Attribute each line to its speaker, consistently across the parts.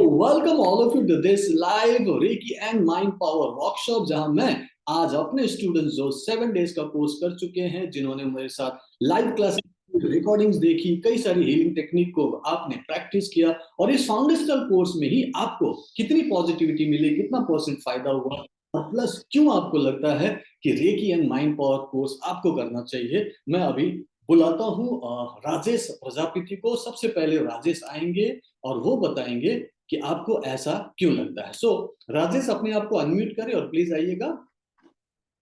Speaker 1: Welcome all of you to this live reiki and mind power workshop, जहां मैं आज अपने स्टूडेंट्स जो 7 डेज का कोर्स कर चुके हैं, जिन्होंने मेरे साथ लाइव क्लास रिकॉर्डिंग्स देखी, कई सारी हीलिंग टेक्निक को आपने प्रैक्टिस किया और इस फाउंडेशनल कोर्स में ही आपको कितनी पॉजिटिविटी मिली, कितना परसेंट फायदा हुआ और प्लस क्यों आपको लगता है कि recce and mind power course आपको करना चाहिए। मैं अभी बुलाता हूँ राजेश प्रजापति को। सबसे पहले राजेश आएंगे और वो बताएंगे कि आपको ऐसा क्यों लगता है। सो राजेश अपने आप को अनम्यूट करें और प्लीज आइएगा।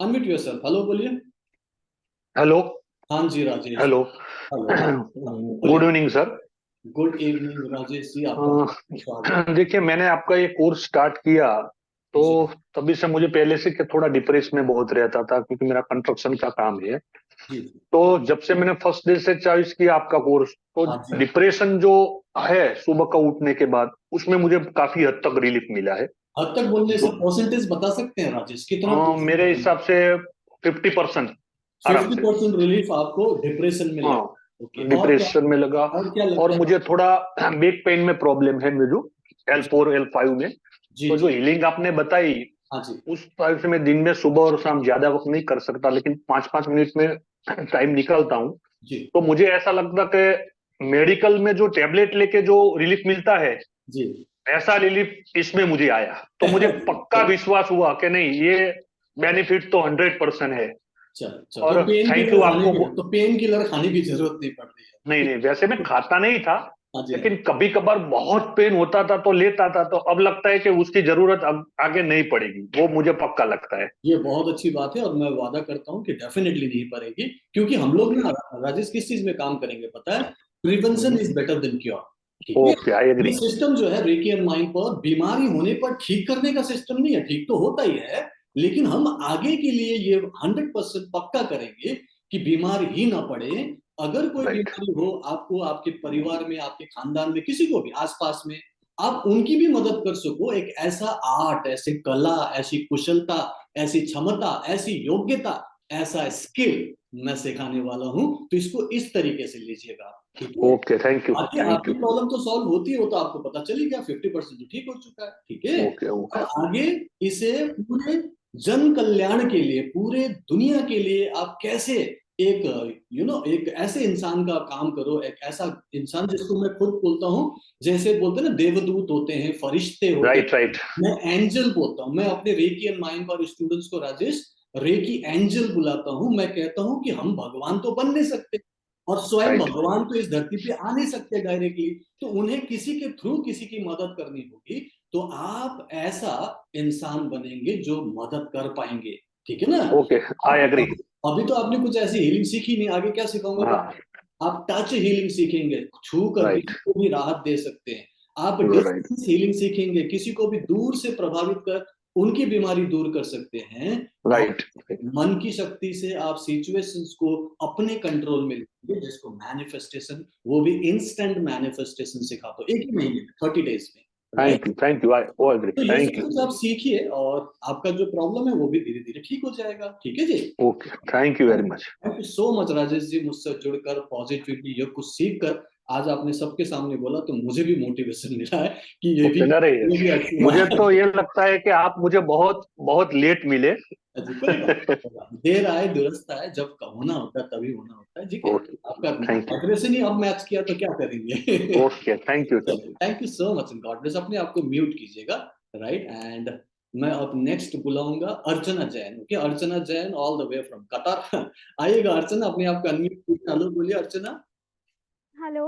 Speaker 1: Unmute yourself. हेलो बोलिए।
Speaker 2: हेलो।
Speaker 1: हाँ जी राजेश।
Speaker 2: हेलो।
Speaker 1: हेलो हाँ।
Speaker 2: Good evening sir.
Speaker 1: Good evening Rajesh ji, आपका स्वागत।
Speaker 2: देखिए, मैंने आपका ये कोर्स स्टार्ट किया तो
Speaker 1: जी
Speaker 2: तभी से मुझे पहले से कि थोड़ा डिप्रेस में बहुत रहता था, क्योंकि मेरा कंस्ट्रक्शन का काम है।
Speaker 1: जी।
Speaker 2: तो जब से मैंने फर्स्ट डे से चॉइस किया आपका कोर्स, तो
Speaker 1: हाँ जी।
Speaker 2: डिप्रेशन जो है सुबह का उठने के बाद, उसमें मुझे काफी हद तक रिलीफ मिला है।
Speaker 1: हद तक बोलने से
Speaker 2: तो
Speaker 1: परसेंटेज बता सकते हैं राजेश, कितना
Speaker 2: मेरे
Speaker 1: परसेंट?
Speaker 2: हिसाब से 50% आराम
Speaker 1: फिफ्टी
Speaker 2: से।
Speaker 1: परसेंट रिलीफ आपको डिप्रेशन में
Speaker 2: हाँ,
Speaker 1: लगा। ओके, और क्या?
Speaker 2: डिप्रेशन में लगा।
Speaker 1: और क्या
Speaker 2: और
Speaker 1: लगता है
Speaker 2: मुझे
Speaker 1: आपको?
Speaker 2: थोड़ा बैक पेन में प्रॉब्लम है, मुझे L4 L5 में।
Speaker 1: जी
Speaker 2: तो जो
Speaker 1: जी।
Speaker 2: हीलिंग आपने बताई,
Speaker 1: हाँ जी।
Speaker 2: उस टाइप से मैं दिन में सुबह और शाम ज्यादा वक्त नहीं कर सकता, लेकिन 5-5 मिनट में टाइम निकालता हूँ।
Speaker 1: जी
Speaker 2: तो मुझे ऐसा लगता कि मेडिकल में जो टेबलेट लेके जो रिलीफ मिलता है,
Speaker 1: जी।
Speaker 2: ऐसा रिलीफ इसमें मुझे आया। तो मुझे पक्का विश्वास हुआ कि नहीं, ये बेनिफिट तो 100% है।
Speaker 1: चलो चलो,
Speaker 2: और थैंक यू आपको।
Speaker 1: तो पेन किलर खाने की जरूरत नहीं पड़ रही
Speaker 2: नहीं
Speaker 1: है।
Speaker 2: नहीं, वैसे मैं खाता नहीं था,
Speaker 1: हाँ जी हाँ
Speaker 2: लेकिन
Speaker 1: जी।
Speaker 2: कभी कभार बहुत पेन होता था तो लेता था। तो अब लगता है कि उसकी जरूरत अब आगे नहीं पड़ेगी, वो मुझे पक्का लगता है।
Speaker 1: ये बहुत अच्छी बात है और मैं वादा करता हूँ कि डेफिनेटली नहीं पड़ेगी, क्योंकि हम लोग
Speaker 2: ओके।
Speaker 1: ना राजेश किस चीज में काम करेंगे पता है? Prevention is better than cure. ठीक है।
Speaker 2: ओके, आई
Speaker 1: ये
Speaker 2: एग्री।
Speaker 1: सिस्टम जो है रेकी एंड माइंड पर बीमारी होने पर ठीक करने का सिस्टम नहीं है, ठीक तो होता ही है, लेकिन हम आगे के लिए ये 100% पक्का करेंगे कि बीमार ही ना पड़े। अगर कोई
Speaker 2: राइट।
Speaker 1: बीमारी हो आपको, आपके परिवार में, आपके खानदान में, किसी को भी आसपास में, आप उनकी भी मदद कर सको। एक ऐसा आर्ट, ऐसी कला, ऐसी कुशलता, ऐसी क्षमता, ऐसी योग्यता, ऐसा स्किल मैं सिखाने वाला हूं। तो इसको इस तरीके से लीजिएगा। ठीक है।
Speaker 2: ओके, थैंक यू
Speaker 1: बाकी
Speaker 2: थैंक
Speaker 1: आपकी
Speaker 2: यू।
Speaker 1: प्रॉब्लम तो सॉल्व होती है, वो तो आपको पता चल ही गया, 50% तो ठीक हो चुका है। ठीक है।
Speaker 2: Okay okay.
Speaker 1: अब आगे इसे पूरे जन कल्याण के लिए, पूरे दुनिया के लिए आप कैसे एक एक ऐसे इंसान का काम करो, एक ऐसा इंसान जिसको मैं खुद बोलता हूँ, जैसे बोलते हैं ना देवदूत होते हैं, फरिश्ते होते
Speaker 2: राइट
Speaker 1: हैं,
Speaker 2: राइट।
Speaker 1: मैं एंजल बोलता हूँ। मैं अपने रेकी एंड माइंड पर स्टूडेंट्स को राजेश रेकी एंजल बुलाता हूँ। मैं कहता हूँ कि हम भगवान तो बन नहीं सकते और स्वयं
Speaker 2: राइट।
Speaker 1: भगवान तो इस धरती पे आ नहीं सकते डायरेक्टली, तो उन्हें किसी के थ्रू किसी की मदद करनी होगी। तो आप ऐसा इंसान बनेंगे जो मदद कर पाएंगे। ठीक है ना?
Speaker 2: ओके, आई
Speaker 1: आप
Speaker 2: एग्री।
Speaker 1: अभी तो आपने कुछ ऐसी हीलिंग सीखी नहीं, आगे क्या सिखाऊंगा
Speaker 2: हाँ।
Speaker 1: पता है? आप टच हीलिंग सीखेंगे, छू कर
Speaker 2: राइट।
Speaker 1: किसी को भी राहत दे सकते हैं। आप
Speaker 2: राइट।
Speaker 1: डिस्टेंस हीलिंग सीखेंगे, किसी को भी दूर से प्रभावित कर उनकी बीमारी दूर कर सकते हैं। और
Speaker 2: राइट।
Speaker 1: मन की शक्ति से आप सिचुएशंस को अपने कंट्रोल में लेंगे, जिसको मैनिफेस्टेशन, वो भी इंस्टेंट मैनिफेस्टेशन सिखा दो एक ही महीने में, 30 डेज में। राइट।
Speaker 2: थैंक यू, आई ओ एग्री,
Speaker 1: तो ये सब
Speaker 2: थैंक यू।
Speaker 1: कुछ आप सीखिए और आपका जो प्रॉब्लम है वो भी धीरे धीरे ठीक हो जाएगा। ठीक है जी।
Speaker 2: Okay, thank you very much.
Speaker 1: Thank you so much Rajesh ji, मुझसे जुड़कर पॉजिटिविटी ये कुछ सीख कर आज आपने सबके सामने बोला, तो मुझे भी मोटिवेशन मिला है कि
Speaker 2: ओके, अरे
Speaker 1: ये भी अच्छी
Speaker 2: मुझे
Speaker 1: बात
Speaker 2: तो
Speaker 1: है।
Speaker 2: ये लगता है कि आप मुझे बहुत बहुत लेट मिले।
Speaker 1: जी कोई बात नहीं, कोई बात नहीं। देर आए दुरुस्त आए, जब का होना होता है तभी होना होता है। ठीक है।
Speaker 2: ओके,
Speaker 1: आपका
Speaker 2: थैंक यू।
Speaker 1: एग्रेशन ही अब मैच किया तो क्या करेंगे?
Speaker 2: ओके, थैंक यू थैंक
Speaker 1: चलिए, thank you so much, God bless. अपने आप को म्यूट कीजिएगा। राइट। एंड मैं अब नेक्स्ट बुलाऊंगा Archana Jain. Okay, Archana Jain all the way from Qatar. आइएगा अर्चना, अपने आप को अनम्यूट कीजिए। हेलो बोलिए अर्चना।
Speaker 3: हेलो।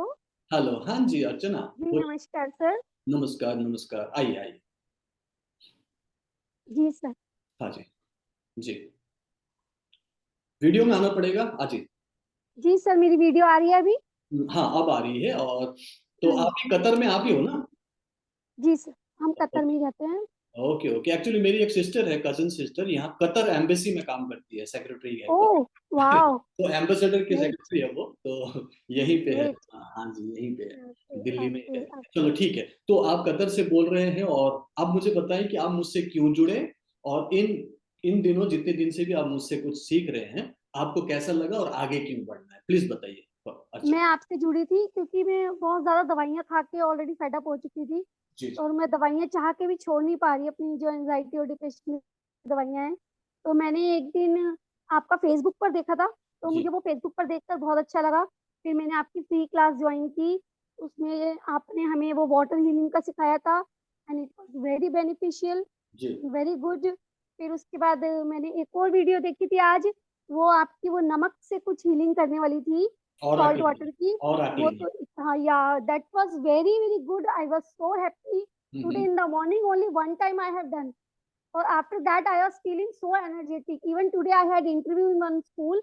Speaker 1: हेलो हाँ जी अर्चना।
Speaker 3: जी नमस्कार सर।
Speaker 1: नमस्कार नमस्कार, आइए आइए।
Speaker 3: जी सर।
Speaker 1: हाँ जी। जी। वीडियो में आना पड़ेगा। हाँ जी।
Speaker 3: जी सर, मेरी वीडियो आ रही है अभी?
Speaker 1: हाँ अब आ रही है। और तो
Speaker 3: हम्म।
Speaker 1: आप ही कतर में आप ही हो ना?
Speaker 3: जी सर, हम कतर में ही रहते हैं।
Speaker 1: ओके ओके, एक्चुअली मेरी एक सिस्टर है, कजन सिस्टर, यहाँ कतर एम्बेसी में काम करती है, सेक्रेटरी है वो।
Speaker 3: Oh wow.
Speaker 1: तो एम्बेसडर की
Speaker 3: ग्रेट
Speaker 1: सेक्रेटरी है वो, तो यहीं पे है।
Speaker 3: ग्रेट।
Speaker 1: हाँ जी यहीं पे है,
Speaker 3: ओके
Speaker 1: दिल्ली में ही
Speaker 3: ओके
Speaker 1: है।
Speaker 3: ओके।
Speaker 1: चलो ठीक है। तो आप कतर से बोल रहे हैं और आप मुझे बताएं कि आप मुझसे क्यों जुड़े, और इन इन दिनों जितने दिन से भी आप मुझसे कुछ सीख रहे हैं, आपको कैसा लगा और आगे क्यों बढ़ना है, प्लीज बताइए। अच्छा
Speaker 3: मैं आपसे जुड़ी थी क्योंकि मैं बहुत ज़्यादा दवाइयाँ खा के ऑलरेडी फेड अप हो चुकी थी
Speaker 1: जी
Speaker 3: और मैं दवाइयाँ चाह के भी छोड़ नहीं पा रही अपनी जो एंग्जायटी और डिप्रेशन की दवाइयाँ हैं। तो मैंने एक दिन आपका फ़ेसबुक पर देखा था, तो
Speaker 1: जी
Speaker 3: मुझे वो फ़ेसबुक पर देखकर बहुत अच्छा लगा। फिर मैंने आपकी फ्री क्लास जॉइन की, उसमें आपने हमें वो वाटर हीलिंग का सिखाया था and it was very beneficial,
Speaker 1: जी
Speaker 3: वेरी गुड। फिर उसके बाद मैंने एक और वीडियो देखी थी आज, वो आपकी वो नमक से कुछ हीलिंग करने वाली थी,
Speaker 1: और
Speaker 3: सॉल्ट
Speaker 1: अकेले
Speaker 3: वाटर की।
Speaker 1: और
Speaker 3: वो
Speaker 1: अकेले
Speaker 3: तो हाँ, या that was very, very good. I was so happy. Today in the morning only one time I have done. Or after that I was feeling so energetic. Even today I had interview in one school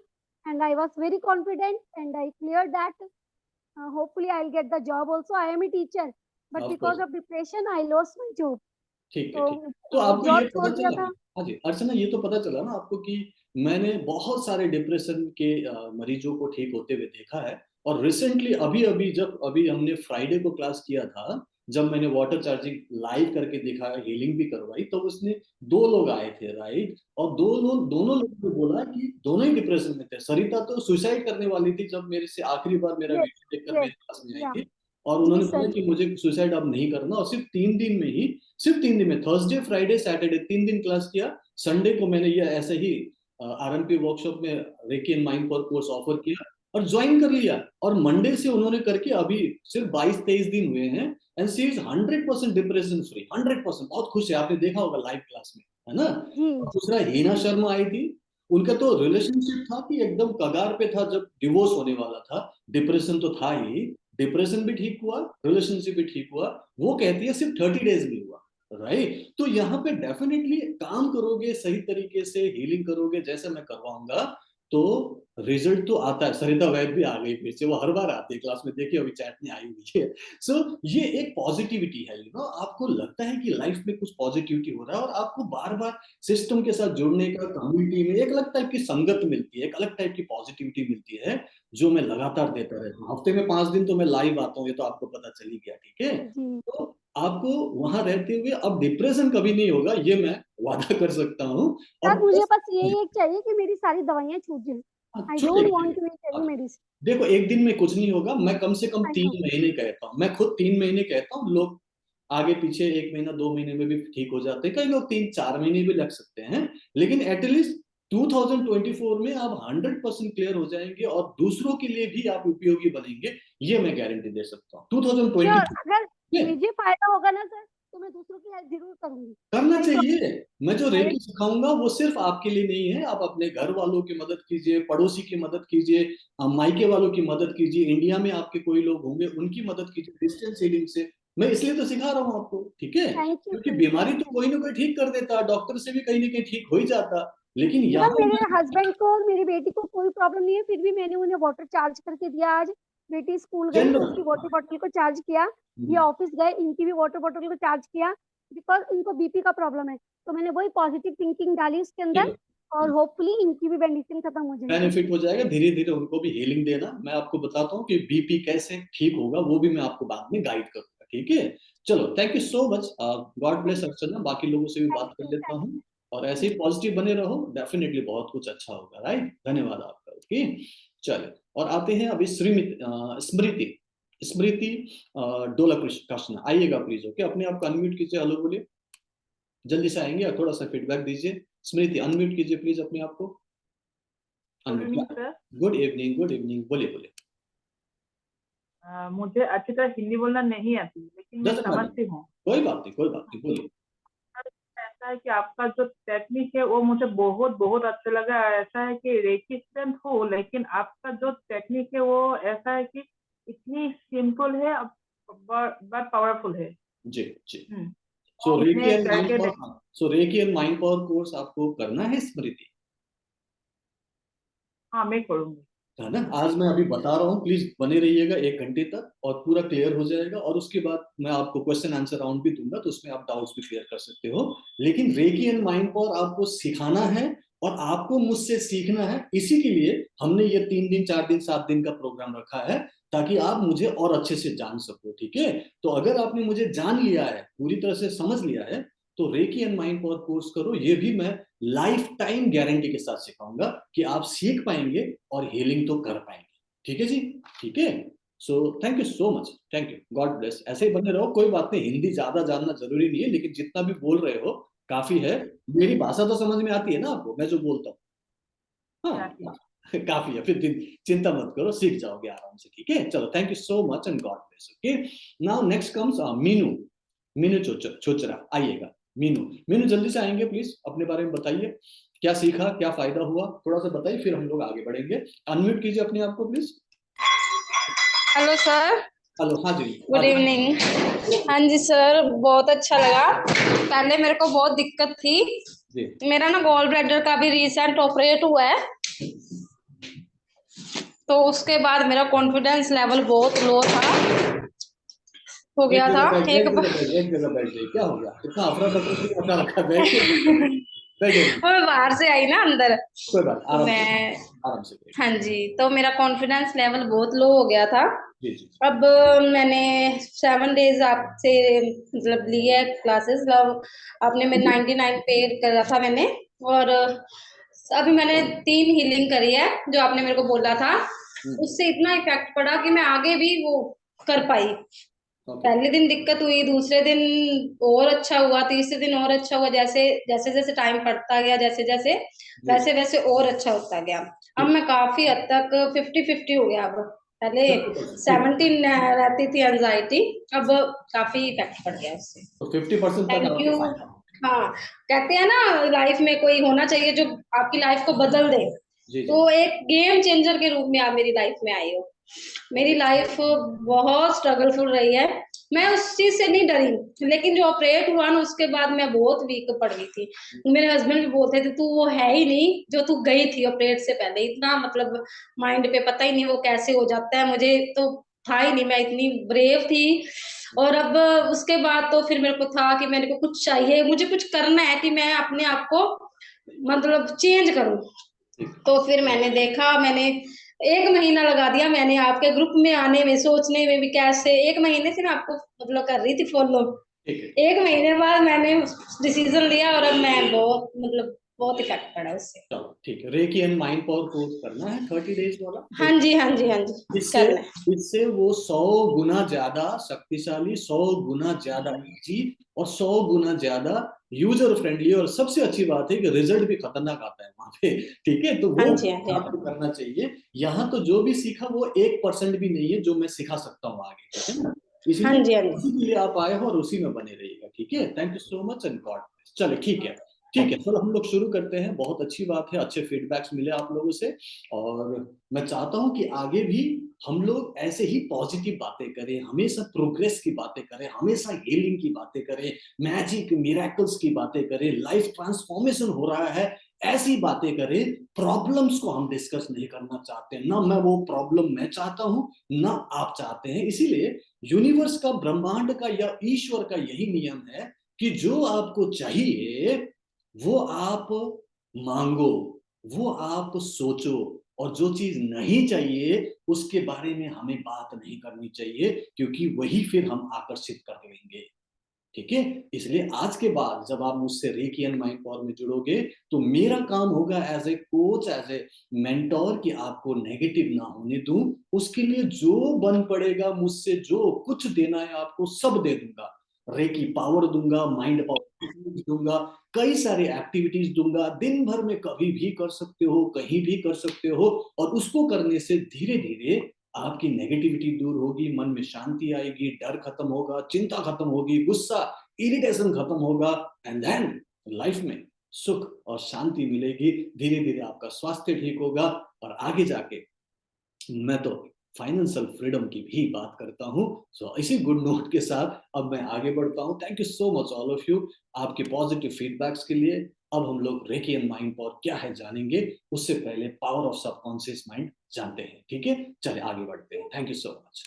Speaker 3: and I was very confident and I cleared that. Hopefully I'll get the job also. I am a teacher, but
Speaker 1: of course
Speaker 3: because of depression I lost my job.
Speaker 1: ठीक है
Speaker 3: तो
Speaker 1: ठीक। तो आपको ये
Speaker 3: job छोड़
Speaker 1: पता
Speaker 3: दिया
Speaker 1: चला
Speaker 3: था।
Speaker 1: ना, हाँ जी अर्चना, ये तो पता चला ना आपको कि मैंने बहुत सारे डिप्रेशन के मरीजों को ठीक होते हुए देखा है। और रिसेंटली अभी अभी जब अभी हमने फ्राइडे को क्लास किया था, जब मैंने वाटर चार्जिंग लाइव करके देखा, हीलिंग भी करवाई, तो उसने दो लोग आए थे राइट। और दोनों लोगों ने बोला कि दोनों ही डिप्रेशन में थे। सरिता तो सुसाइड करने वाली थी जब मेरे से आखिरी बार मेरा
Speaker 3: यस,
Speaker 1: वीडियो देखकर
Speaker 3: यस,
Speaker 1: मेरे पास में आई
Speaker 3: या
Speaker 1: थी। और
Speaker 3: जी
Speaker 1: उन्होंने बोला
Speaker 3: सर।
Speaker 1: कि मुझे सुसाइड अब नहीं करना। और सिर्फ 3 दिन में थर्सडे फ्राइडे सैटरडे 3 दिन क्लास किया। संडे को मैंने ये ऐसे ही आरएमपी वर्कशॉप में रेकी एंड माइंड पर कोर्स ऑफर किया और ज्वाइन कर लिया। और मंडे से उन्होंने करके अभी सिर्फ 22-23 दिन हुए हैं and she is 100% depression free, 100%। बहुत खुश है, आपने देखा होगा लाइव क्लास में, है ना।
Speaker 3: जी,
Speaker 1: और दूसरा हीना शर्मा आई थी। उनका तो रिलेशनशिप था कि एकदम कगार पे था जब डिवोर्स होने वाला था। डिप्रेशन तो था ही, डिप्रेशन भी ठीक हुआ, रिलेशनशिप भी ठीक हुआ। वो कहती है सिर्फ 30 डेज में हुआ, राइट। तो यहाँ पे डेफिनेटली काम करोगे, सही तरीके से हीलिंग करोगे जैसे मैं करवाऊंगा, तो रिजल्ट तो आता है। सरिता वैद भी आ गई फिर से, वो हर बार आती है क्लास में, देखिए अभी चैट में आई हुई है। सो ये एक पॉजिटिविटी है, यू नो। आपको लगता है कि लाइफ में कुछ पॉजिटिविटी हो रहा है और आपको बार बार सिस्टम के साथ जुड़ने का, कम्युनिटी में एक अलग टाइप की संगत मिलती है, एक अलग टाइप की पॉजिटिविटी मिलती है, जो मैं लगातार देता रहता हूँ। हफ्ते में 5 दिन तो मैं लाइव आता हूँ, ये तो आपको पता चल ही गया, ठीक है।
Speaker 3: जी।
Speaker 1: तो आपको वहां रहते हुए अब डिप्रेशन कभी नहीं होगा, ये मैं वादा कर सकता हूँ। और
Speaker 3: सर मुझे
Speaker 1: बस
Speaker 3: बस यही एक चाहिए कि मेरी सारी दवाइयाँ छूट जाएँ। आई डोंट वांट
Speaker 1: छूटेगी।
Speaker 3: To take any medicine.
Speaker 1: देखो एक दिन में कुछ नहीं होगा, मैं कम से कम
Speaker 3: आई
Speaker 1: तीन
Speaker 3: नो।
Speaker 1: महीने कहता हूँ। मैं खुद 3 महीने कहता हूँ, लोग आगे पीछे 1 महीना 2 महीने में भी ठीक हो जाते हैं, कई लोग 3-4 महीने भी लग सकते हैं। लेकिन एटलीस्ट 2024 में आप 100% क्लियर हो जाएंगे और दूसरों के लिए भी आप उपयोगी बनेंगे, ये मैं गारंटी दे सकता हूँ।
Speaker 3: श्योर,
Speaker 1: 2024
Speaker 3: अगर
Speaker 1: में
Speaker 3: मुझे फ़ायदा होगा ना सर, तो मैं दूसरों की हेल्प ज़रूर करूँगी।
Speaker 1: करना
Speaker 3: आई
Speaker 1: चाहिए। मैं जो
Speaker 3: प्रॉमिस।
Speaker 1: रेकी सिखाऊंगा वो सिर्फ आपके लिए नहीं है, आप अपने घर वालों की मदद कीजिए, पड़ोसी की मदद कीजिए, मायके वालों की मदद कीजिए, इंडिया में आपके कोई लोग होंगे उनकी मदद कीजिए डिस्टेंस हीलिंग से। मैं इसलिए तो सिखा रहा हूँ आपको, ठीक है।
Speaker 3: थैंक यू
Speaker 1: क्योंकि
Speaker 3: सर,
Speaker 1: बीमारी
Speaker 3: थैंक
Speaker 1: तो
Speaker 3: यू।
Speaker 1: कोई ना कोई ठीक कर देता, डॉक्टर से भी कहीं ना कहीं ठीक हो ही जाता। लेकिन
Speaker 3: इवन
Speaker 1: यहाँ
Speaker 3: मेरे हस्बैंड को और मेरी बेटी को कोई प्रॉब्लम नहीं है, फिर भी मैंने उन्हें वाटर चार्ज करके दिया आज। बेटी स्कूल गई तो उसकी वाटर
Speaker 1: जनरल
Speaker 3: बॉटल को चार्ज किया। ये ऑफिस गए, इनकी भी वाटर बॉटल को चार्ज किया, बिकॉज़ इनको बीपी का प्रॉब्लम है। तो मैंने वही पॉजिटिव थिंकिंग डाली उसके अंदर और होपफुली इनकी भी मेडिसिन खत्म हो जाएगी।
Speaker 1: बेनिफिट हो जाएगा। धीरे धीरे उनको भी हीलिंग देना। मैं आपको बताता हूँ कि बीपी कैसे ठीक होगा, वो भी मैं आपको बाद में गाइड करूंगा, ठीक है। चलो, thank you so much. God bless Archana. बाकी लोगों से भी बात कर लेता
Speaker 3: थैंक
Speaker 1: हूँ। और ऐसे
Speaker 3: यू।
Speaker 1: ही पॉजिटिव बने रहो, डेफिनेटली बहुत कुछ अच्छा होगा, राइट। धन्यवाद आपका, ओके। चलो, और आते हैं अभी स्मृति। स्मृति डोला कृष्ण, आइएगा प्लीज, ओके। अपने आप को अनम्यूट कीजिए, हेलो बोलिए, जल्दी से आएंगे और थोड़ा सा फीडबैक दीजिए। स्मृति अनम्यूट कीजिए प्लीज अपने आप को।
Speaker 4: Good evening sir.
Speaker 1: Good evening, good evening, बोलिए बोलिए।
Speaker 4: मुझे अच्छी तरह हिंदी बोलना नहीं आती, लेकिन मैं
Speaker 1: डजंट मैटर,
Speaker 4: समझती हूँ।
Speaker 1: कोई बात नहीं, कोई बात नहीं, बोलिए।
Speaker 4: ऐसा है कि आपका जो टेक्निक है वो मुझे बहुत बहुत अच्छा लगा। ऐसा है कि रेकी स्टूडेंट हूँ, लेकिन आपका जो टेक्निक है वो ऐसा है कि इतनी सिंपल है बट पावरफुल है।
Speaker 1: जी जी।
Speaker 4: हम्म,
Speaker 1: सो रेकी
Speaker 4: मैं
Speaker 1: एंड माइंड
Speaker 4: करके देख।
Speaker 1: Power, so recce and mind power course आपको करना है स्मृति,
Speaker 4: हाँ, मैं करूँगी।
Speaker 1: है ना। आज मैं अभी बता रहा हूँ, प्लीज बने रहिएगा 1 घंटे तक और पूरा क्लियर हो जाएगा। और उसके बाद मैं आपको क्वेश्चन आंसर राउंड भी दूंगा, तो उसमें आप डाउट्स भी क्लियर कर सकते हो। लेकिन रेकी एंड माइंड पावर आपको सिखाना है और आपको मुझसे सीखना है। इसी के लिए हमने ये 3 दिन 4 दिन 7 दिन का प्रोग्राम रखा है, ताकि आप मुझे और अच्छे से जान सको, ठीक है। तो अगर आपने मुझे जान लिया है, पूरी तरह से समझ लिया है, तो recce and mind power course करो। ये भी मैं लाइफ टाइम गारंटी के साथ सिखाऊंगा कि आप सीख पाएंगे और हीलिंग तो कर पाएंगे, ठीक है जी, ठीक है। So thank you so much, thank you, God bless. ऐसे ही बने रहो, कोई बात नहीं, हिंदी ज्यादा जानना जरूरी नहीं है, लेकिन जितना भी बोल रहे हो काफी है। मेरी भाषा तो समझ में आती है ना आपको, मैं जो बोलता हूँ? हाँ काफी है, फिर चिंता मत करो, सीख जाओगे आराम से, ठीक है। चलो, thank you so much and God bless. Okay, now next comes Meenu. Meenu Chhochra आइएगा। मीनू जल्दी से आएंगे प्लीज, अपने बारे में बताइए, क्या सीखा, क्या फायदा हुआ, थोड़ा सा बताइए, फिर हम लोग आगे बढ़ेंगे। अनम्यूट कीजिए अपने आप को प्लीज।
Speaker 5: हेलो सर,
Speaker 1: हेलो, हाँ जी,
Speaker 5: गुड इवनिंग। हाँ जी सर, बहुत अच्छा लगा। पहले मेरे को बहुत दिक्कत थी
Speaker 1: जी।
Speaker 5: मेरा ना गॉल ब्लैडर का भी रिसेंट ऑपरेट हुआ है, तो उसके बाद मेरा कॉन्फिडेंस लेवल बहुत लो था, हो गया था
Speaker 1: एक जगह बैठ जाइए, क्या हो गया, इतना अफरा तफरी मचा रखा, बैठे
Speaker 5: मैं बाहर से आई ना अंदर,
Speaker 1: कोई बात,
Speaker 5: मैं
Speaker 1: आराम से
Speaker 5: हाँ जी, तो मेरा कॉन्फिडेंस लेवल बहुत लो हो गया था।
Speaker 1: जी जी।
Speaker 5: अब मैंने 7 डेज आपसे मतलब ली है क्लासेस, आपने में 99 पे करा था मैंने, और अभी मैंने 3 हीलिंग करी है जो आपने मेरे को बोला था, उससे इतना इफेक्ट पड़ा कि मैं आगे भी वो कर पाई। पहले दिन दिक्कत हुई, दूसरे दिन और अच्छा हुआ, तीसरे दिन और अच्छा हुआ, जैसे जैसे जैसे टाइम पड़ता गया, जैसे जैसे वैसे वैसे और अच्छा होता गया। अब मैं काफी हद तक 50-50 हो गया। अब पहले 17 रहती थी एंजाइटी, अब काफी इफेक्ट पड़ गया उससे।
Speaker 1: तो 50% तक
Speaker 5: थैंक यू।
Speaker 1: आपको
Speaker 5: हाँ, कहते हैं ना लाइफ में कोई होना चाहिए जो आपकी लाइफ को बदल दे,
Speaker 1: जी जी।
Speaker 5: तो एक गेम चेंजर के रूप में आप मेरी लाइफ में आए हो। मेरी लाइफ बहुत स्ट्रगलफुल रही है, मैं उस चीज से नहीं डरी, लेकिन जो ऑपरेट हुआ ना उसके बाद मैं बहुत वीक पड़ गई थी। मेरे हस्बैंड भी बोलते थे तू वो है ही नहीं जो तू गई थी ऑपरेट से पहले, इतना मतलब माइंड पे पता ही नहीं वो कैसे हो जाता है, मुझे तो था ही नहीं, मैं इतनी ब्रेव थी। और अब उसके बाद तो फिर मेरे को था कि मेरे को कुछ चाहिए, मुझे कुछ करना है कि मैं अपने आप को मतलब चेंज करूं। तो फिर मैंने देखा, मैंने 1 महीना लगा दिया मैंने आपके ग्रुप में आने में, सोचने में भी कैसे 1 महीने से मैं आपको मतलब कर रही थी फॉलो। 1 महीने बाद मैंने डिसीजन लिया और अब मैं बहुत मतलब बहुत इफेक्ट पड़ा उससे।
Speaker 1: चलो ठीक है, recce and mind power course करना है 30 डेज वाला।
Speaker 5: हाँ जी, हाँ जी, हाँ जी,
Speaker 1: इससे
Speaker 5: करना है।
Speaker 1: इससे वो 100 गुना ज्यादा शक्तिशाली, 100 गुना ज्यादा इजी और 100 गुना ज्यादा यूजर फ्रेंडली, और सबसे अच्छी बात है कि रिजल्ट भी खतरनाक आता है वहां पे, ठीक है। तो
Speaker 5: हाँ
Speaker 1: वो
Speaker 5: जी, हाँ जी,
Speaker 1: आपको करना चाहिए। यहाँ तो जो भी सीखा वो 1% भी नहीं है जो मैं सिखा सकता हूँ आगे, ठीक है ना।
Speaker 5: हाँ
Speaker 1: इसलिए
Speaker 5: जी, हाँ
Speaker 1: उसी
Speaker 5: जी।
Speaker 1: के लिए आप आए हो और उसी में बने रहिएगा, ठीक है। Thank you so much and God bless. चलो ठीक है, ठीक है, चलो हम लोग शुरू करते हैं। बहुत अच्छी बात है, अच्छे फीडबैक्स मिले आप लोगों से, और मैं चाहता हूं कि आगे भी हम लोग ऐसे ही पॉजिटिव बातें करें, हमेशा प्रोग्रेस की बातें करें, हमेशा हीलिंग की बातें करें, मैजिक मिरेकल्स की बातें करें, लाइफ ट्रांसफॉर्मेशन हो रहा है ऐसी बातें करें। प्रॉब्लम्स को हम डिस्कस नहीं करना चाहते, ना मैं वो प्रॉब्लम मैं चाहता हूं, ना आप चाहते हैं। इसीलिए यूनिवर्स का, ब्रह्मांड का या ईश्वर का यही नियम है कि जो आपको चाहिए वो आप मांगो, वो आप सोचो, और जो चीज नहीं चाहिए उसके बारे में हमें बात नहीं करनी चाहिए, क्योंकि वही फिर हम आकर्षित कर लेंगे, ठीक है। इसलिए आज के बाद जब आप मुझसे रेकी एंड माइंड पावर में जुड़ोगे तो मेरा काम होगा as a coach, as a mentor, कि आपको नेगेटिव ना होने दूं। उसके लिए जो बन पड़ेगा मुझसे, जो कुछ देना है आपको सब दे दूंगा। रेकी पावर दूंगा, माइंड पावर दूंगा, कई सारे एक्टिविटीज दूंगा, दिन भर में कभी भी कर सकते हो, कहीं भी कर सकते हो, और उसको करने से धीरे धीरे आपकी नेगेटिविटी दूर होगी, मन में शांति आएगी, डर खत्म होगा, चिंता खत्म होगी, गुस्सा इरिटेशन खत्म होगा, एंड देन लाइफ में सुख और शांति मिलेगी। धीरे धीरे आपका स्वास्थ्य ठीक होगा, और आगे जाके मैं तो फाइनेंशियल फ्रीडम की भी बात करता हूं। सो इसी गुड नोट के साथ अब मैं आगे बढ़ता हूं। Thank you so much all of you आपके पॉजिटिव फीडबैक्स के लिए। अब हम लोग रेकी एंड माइंड पावर क्या है जानेंगे, उससे पहले पावर ऑफ सबकॉन्शियस माइंड जानते हैं, ठीक है। चलिए आगे बढ़ते हैं। Thank you so much.